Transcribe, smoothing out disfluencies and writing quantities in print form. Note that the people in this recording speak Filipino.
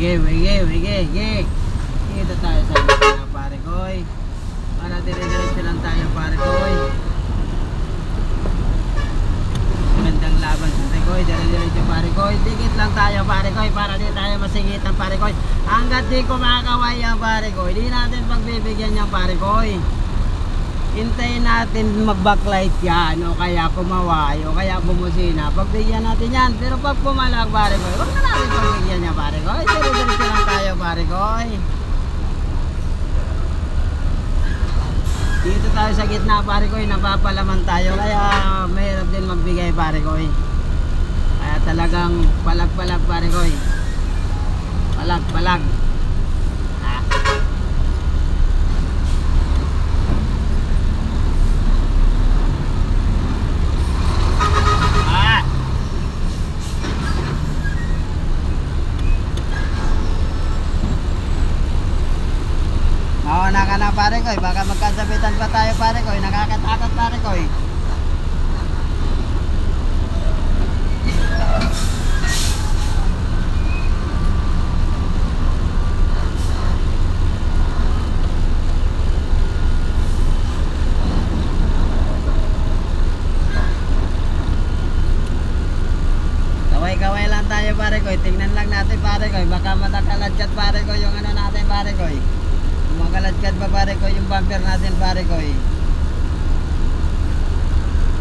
Wige, wige, wige, wige. Dito tayo sa gitna, pare koy. Para dire-diretso lang tayo, pare koy. Magandang laban sa pare koy, dire-diretso pare koy. Dikit lang tayo, pare koy, para di tayo masingitan, pare koy. Hanggat di kumakaway yan, pare koy, di natin pagbibigyan yan, pare koy. Hintayin natin mag-backlight yan, o kaya kumaway, o kaya bumusina. Pagbigyan natin yan, pero pag pumalag, pare koy, huwag na natin pagbigyan yan, pare koy. Dire-diretso lang tayo, pare koy. Dito tayo sa gitna, pare koy, napapalaman tayo, kaya mahirap din magbigay, pare koy. Kaya talagang palag-palag, pare koy. Palag-palag. Mauna ka na, pare koy, baka magkasabitan pa tayo, pare koy. Nakakatakot, pare koy. Kaway-kaway lang tayo, pare koy. Tingnan lang natin, pare koy, baka matakaladkat, pare koy, yung ano natin, pare koy. Makaladkad pa, pare koy, yung bumper natin, pare koy.